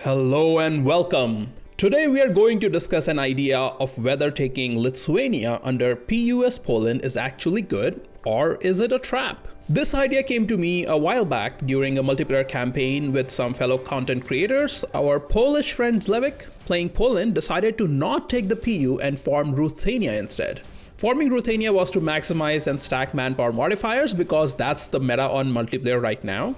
Hello and welcome. Today we are going to discuss an idea of whether taking Lithuania under PU as Poland is actually good or is it a trap? This idea came to me a while back during a multiplayer campaign with some fellow content creators. Our Polish friend Zlevik, playing Poland, decided to not take the PU and form Ruthania instead. Forming Ruthania was to maximize and stack manpower modifiers because that's the meta on multiplayer right now.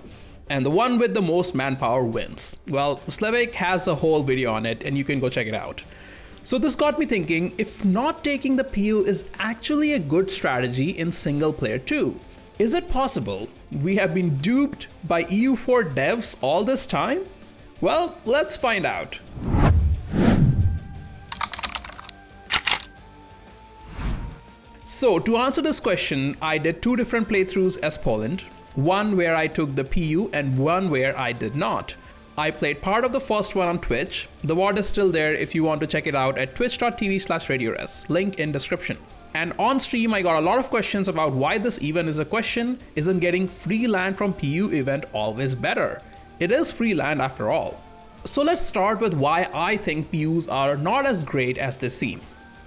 And the one with the most manpower wins. Well, Zlevik has a whole video on it and you can go check it out. So this got me thinking, if not taking the PU is actually a good strategy in single player too. Is it possible we have been duped by EU4 devs all this time? Well, let's find out. So to answer this question, I did two different playthroughs as Poland. One where I took the PU and one where I did not. I played part of the first one on Twitch. The VOD is still there if you want to check it out at twitch.tv/RadioRes, link in description. And on stream I got a lot of questions about why this even is a question. Isn't getting free land from PU event always better? It is free land after all. So let's start with why I think PUs are not as great as they seem.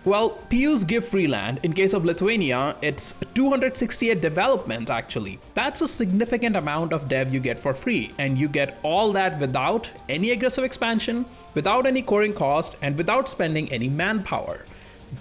Well, PUs give free land. In case of Lithuania, it's 268 development actually. That's a significant amount of dev you get for free, and you get all that without any aggressive expansion, without any coring cost, and without spending any manpower.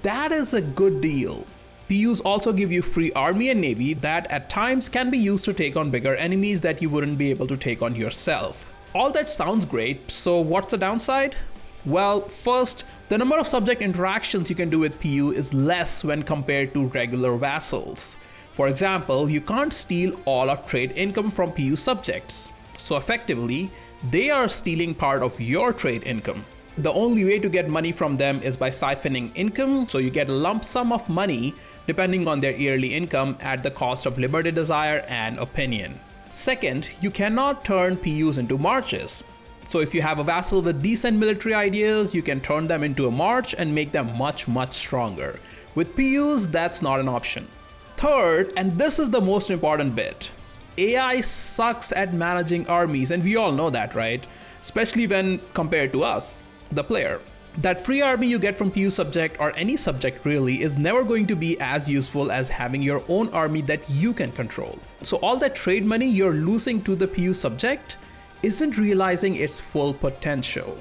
That is a good deal. PUs also give you free army and navy that at times can be used to take on bigger enemies that you wouldn't be able to take on yourself. All that sounds great, so what's the downside? Well, first, the number of subject interactions you can do with PU is less when compared to regular vassals. For example, you can't steal all of trade income from PU subjects. So effectively, they are stealing part of your trade income. The only way to get money from them is by siphoning income, so you get a lump sum of money depending on their yearly income at the cost of liberty, desire, and opinion. Second, you cannot turn PUs into marches. So if you have a vassal with decent military ideas, you can turn them into a march and make them much stronger. With PUs, that's not an option. Third, and this is the most important bit, AI sucks at managing armies, and we all know that, right? Especially when compared to us, the player. That free army you get from PU subject, or any subject really, is never going to be as useful as having your own army that you can control. So all that trade money you're losing to the PU subject isn't realizing its full potential.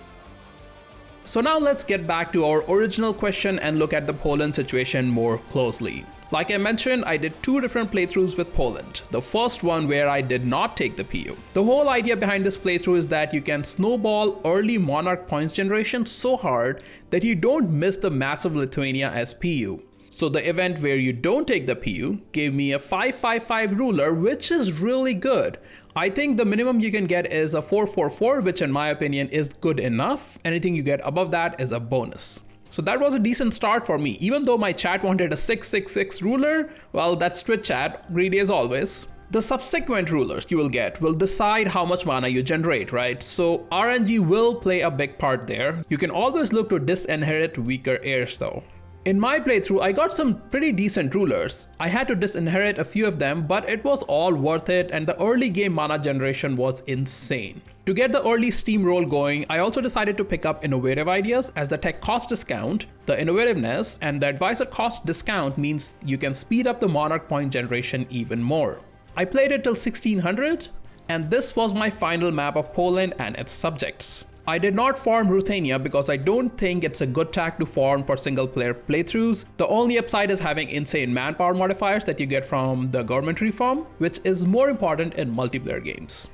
So now let's get back to our original question and look at the Poland situation more closely. Like I mentioned, I did two different playthroughs with Poland. The first one where I did not take the PU. The whole idea behind this playthrough is that you can snowball early monarch points generation so hard that you don't miss the massive Lithuania as PU. So the event where you don't take the PU gave me a 5-5-5 ruler, which is really good. I think the minimum you can get is a 4-4-4, which in my opinion is good enough. Anything you get above that is a bonus. So that was a decent start for me. Even though my chat wanted a 6-6-6 ruler, well, that's Twitch chat, greedy as always. The subsequent rulers you will get will decide how much mana you generate, right? So RNG will play a big part there. You can always look to disinherit weaker heirs though. In my playthrough, I got some pretty decent rulers. I had to disinherit a few of them, but it was all worth it, and the early game mana generation was insane. To get the early steamroll going, I also decided to pick up innovative ideas, as the tech cost discount, the innovativeness, and the advisor cost discount means you can speed up the monarch point generation even more. I played it till 1600, and this was my final map of Poland and its subjects. I did not farm Ruthania because I don't think it's a good tag to farm for single player playthroughs. The only upside is having insane manpower modifiers that you get from the government reform, which is more important in multiplayer games.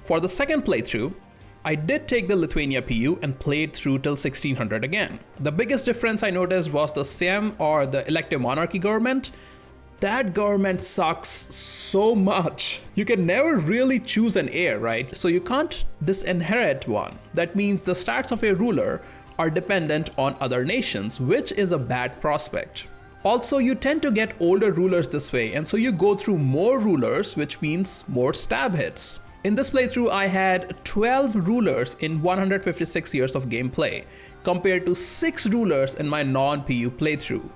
For the second playthrough, I did take the Lithuania PU and played through till 1600 again. The biggest difference I noticed was the Sejm, or the elective monarchy government. That government sucks so much. You can never really choose an heir, right? So you can't disinherit one. That means the stats of a ruler are dependent on other nations, which is a bad prospect. Also, you tend to get older rulers this way, and so you go through more rulers, which means more stab hits. In this playthrough, I had 12 rulers in 156 years of gameplay, compared to 6 rulers in my non-PU playthrough.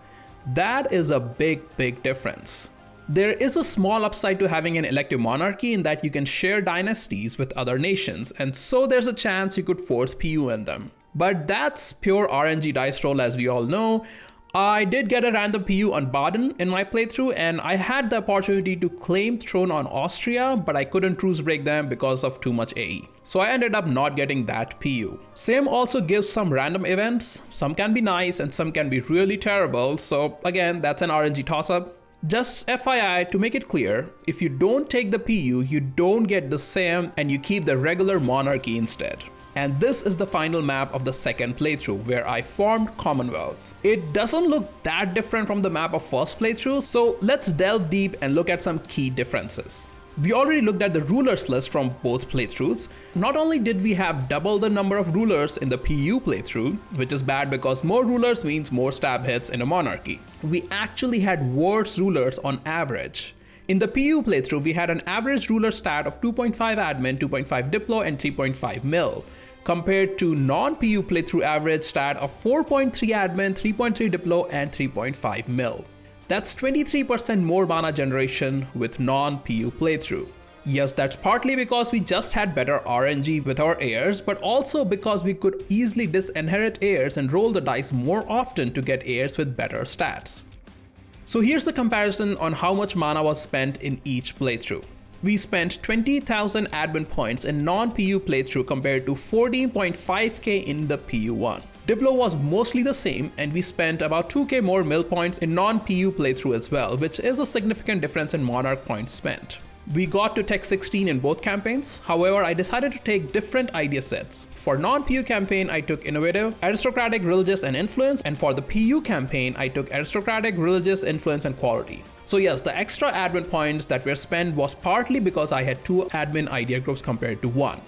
That is a big difference. There is a small upside to having an elective monarchy in that you can share dynasties with other nations, and so there's a chance you could force PU in them. But that's pure RNG dice roll, as we all know. I did get a random PU on Baden in my playthrough, and I had the opportunity to claim throne on Austria, but I couldn't truce break them because of too much AE. So I ended up not getting that PU. Same also gives some random events. Some can be nice and some can be really terrible. So again, that's an RNG toss-up. Just FYI, to make it clear, if you don't take the PU, you don't get the same and you keep the regular monarchy instead. And this is the final map of the second playthrough where I formed Commonwealth. It doesn't look that different from the map of first playthrough, so let's delve deep and look at some key differences. We already looked at the rulers list from both playthroughs. Not only did we have double the number of rulers in the PU playthrough, which is bad because more rulers means more stab hits in a monarchy, we actually had worse rulers on average. In the PU playthrough, we had an average ruler stat of 2.5 admin, 2.5 diplo, and 3.5 mil, compared to non-PU playthrough average stat of 4.3 admin, 3.3 diplo, and 3.5 mil. That's 23% more mana generation with non-PU playthrough. Yes, that's partly because we just had better RNG with our heirs, but also because we could easily disinherit heirs and roll the dice more often to get heirs with better stats. So here's the comparison on how much mana was spent in each playthrough. We spent 20,000 admin points in non-PU playthrough compared to 14.5k in the PU one. Diplo was mostly the same, and we spent about 2k more mil points in non-PU playthrough as well, which is a significant difference in monarch points spent. We got to Tech 16 in both campaigns. However, I decided to take different idea sets. For non-PU campaign, I took Innovative, Aristocratic, Religious, and Influence, and for the PU campaign, I took Aristocratic, Religious, Influence, and Quality. So yes, the extra admin points that were spent was partly because I had 2 admin idea groups compared to 1.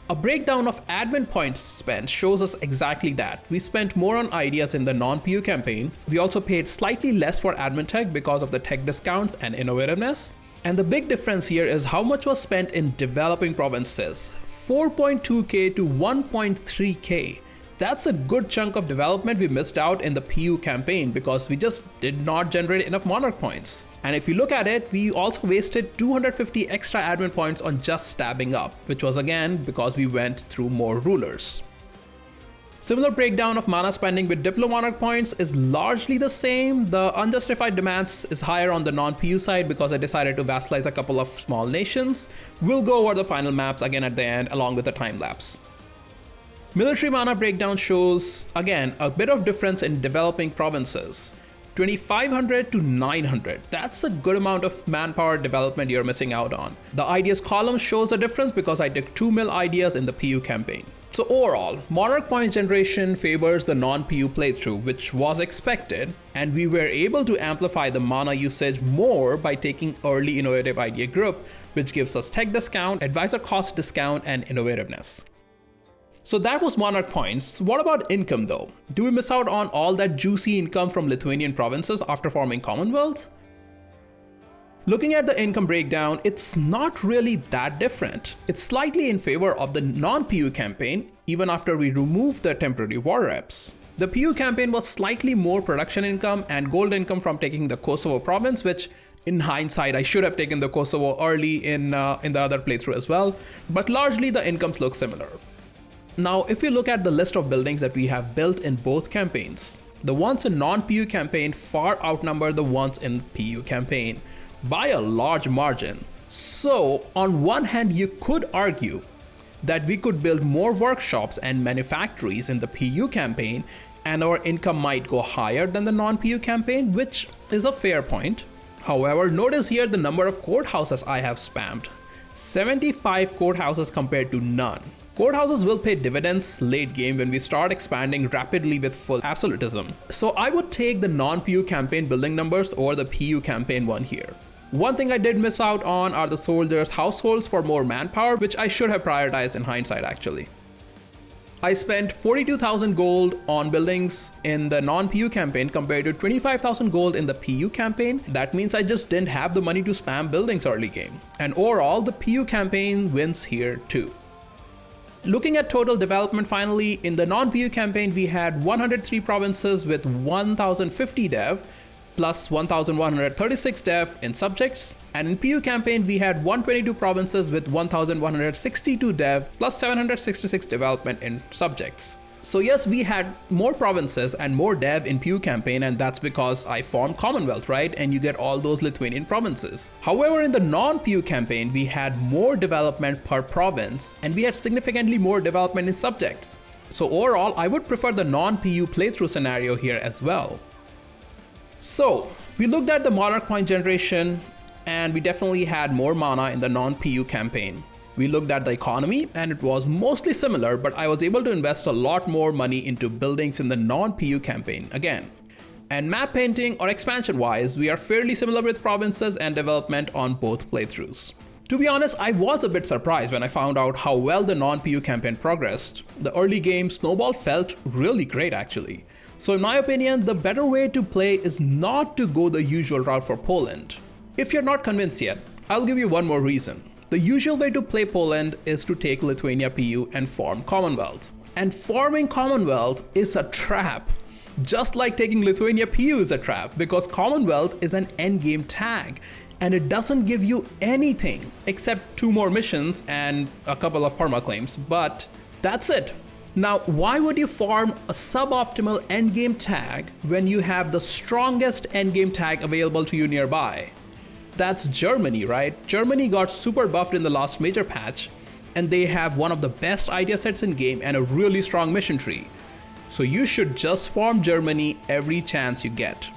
A breakdown of admin points spent shows us exactly that. We spent more on ideas in the non-PU campaign. We also paid slightly less for admin tech because of the tech discounts and innovativeness. And the big difference here is how much was spent in developing provinces. 4.2k to 1.3k. That's a good chunk of development we missed out in the PU campaign because we just did not generate enough monarch points. And if you look at it, we also wasted 250 extra admin points on just stabbing up, which was again because we went through more rulers. Similar breakdown of mana spending with Diplo monarch points is largely the same. The unjustified demands is higher on the non-PU side because I decided to vassalize a couple of small nations. We'll go over the final maps again at the end along with the time lapse. Military mana breakdown shows, again, a bit of difference in developing provinces. 2500 to 900, that's a good amount of manpower development you're missing out on. The ideas column shows a difference because I took 2 mil ideas in the PU campaign. So overall, monarch points generation favors the non-PU playthrough, which was expected, and we were able to amplify the mana usage more by taking early innovative idea group, which gives us tech discount, advisor cost discount, and innovativeness. So that was monarch points. What about income though? Do we miss out on all that juicy income from Lithuanian provinces after forming Commonwealth? Looking at the income breakdown, it's not really that different. It's slightly in favor of the non-PU campaign, even after we removed the temporary war reps. The PU campaign was slightly more production income and gold income from taking the Kosovo province, which in hindsight, I should have taken the Kosovo early in the other playthrough as well, but largely the incomes look similar. Now, if you look at the list of buildings that we have built in both campaigns, the ones in non-PU campaign far outnumber the ones in PU campaign by a large margin. So on one hand, you could argue that we could build more workshops and manufactories in the PU campaign and our income might go higher than the non-PU campaign, which is a fair point. However, notice here the number of courthouses I have spammed. 75 courthouses compared to none. Courthouses will pay dividends late game when we start expanding rapidly with full absolutism. So I would take the non-PU campaign building numbers over the PU campaign one here. One thing I did miss out on are the soldiers' households for more manpower, which I should have prioritized in hindsight actually. I spent 42,000 gold on buildings in the non-PU campaign compared to 25,000 gold in the PU campaign. That means I just didn't have the money to spam buildings early game. And overall, the PU campaign wins here too. Looking at total development finally, in the non-PU campaign we had 103 provinces with 1050 dev, plus 1136 dev in subjects, and in PU campaign we had 122 provinces with 1162 dev plus 766 development in subjects. So yes, we had more provinces and more dev in PU campaign, and that's because I formed Commonwealth, right? And you get all those Lithuanian provinces. However, in the non-PU campaign, we had more development per province, and we had significantly more development in subjects. So overall, I would prefer the non-PU playthrough scenario here as well. So we looked at the monarch point generation, and we definitely had more mana in the non-PU campaign. We looked at the economy, and it was mostly similar, but I was able to invest a lot more money into buildings in the non-PU campaign again. And map painting or expansion wise, we are fairly similar with provinces and development on both playthroughs. To be honest, I was a bit surprised when I found out how well the non-PU campaign progressed. The early game snowball felt really great actually. So in my opinion, the better way to play is not to go the usual route for Poland. If you're not convinced yet, I'll give you one more reason. The usual way to play Poland is to take Lithuania PU and form Commonwealth. And forming Commonwealth is a trap. Just like taking Lithuania PU is a trap, because Commonwealth is an endgame tag and it doesn't give you anything except 2 more missions and a couple of permaclaims, but that's it. Now, why would you form a suboptimal endgame tag when you have the strongest endgame tag available to you nearby? That's Germany, right? Germany got super buffed in the last major patch, and they have one of the best idea sets in game and a really strong mission tree. So you should just farm Germany every chance you get.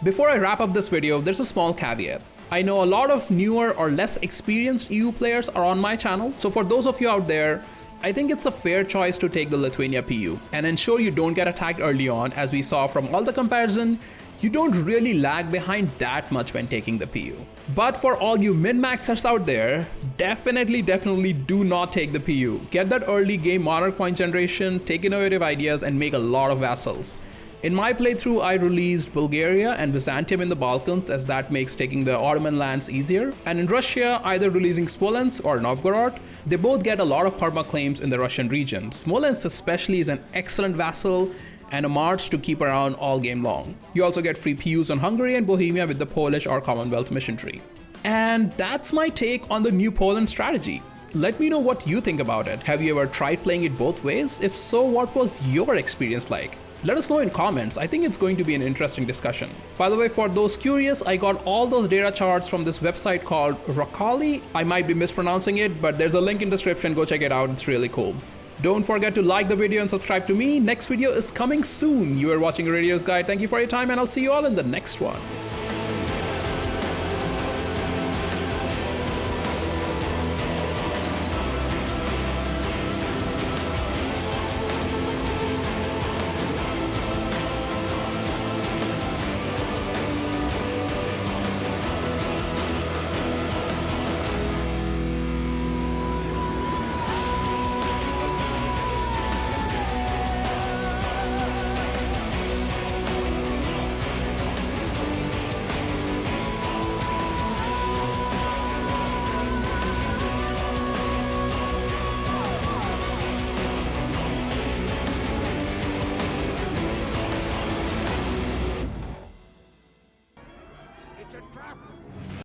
Before I wrap up this video, there's a small caveat. I know a lot of newer or less experienced EU players are on my channel, so for those of you out there, I think it's a fair choice to take the Lithuania PU and ensure you don't get attacked early on. As we saw from all the comparison, you don't really lag behind that much when taking the PU. But for all you min-maxers out there, definitely do not take the PU. Get that early game monarch point generation, take innovative ideas, and make a lot of vassals. In my playthrough, I released Bulgaria and Byzantium in the Balkans, as that makes taking the Ottoman lands easier. And in Russia, either releasing Smolensk or Novgorod, they both get a lot of perma-claims in the Russian region. Smolensk especially is an excellent vassal and a march to keep around all game long. You also get free PUs on Hungary and Bohemia with the Polish or Commonwealth mission tree. And that's my take on the new Poland strategy. Let me know what you think about it. Have you ever tried playing it both ways? If so, what was your experience like? Let us know in comments. I think it's going to be an interesting discussion. By the way, for those curious, I got all those data charts from this website called Rokali. I might be mispronouncing it, but there's a link in the description. Go check it out. It's really cool. Don't forget to like the video and subscribe to me. Next video is coming soon. You are watching Radio's Guide. Thank you for your time, and I'll see you all in the next one.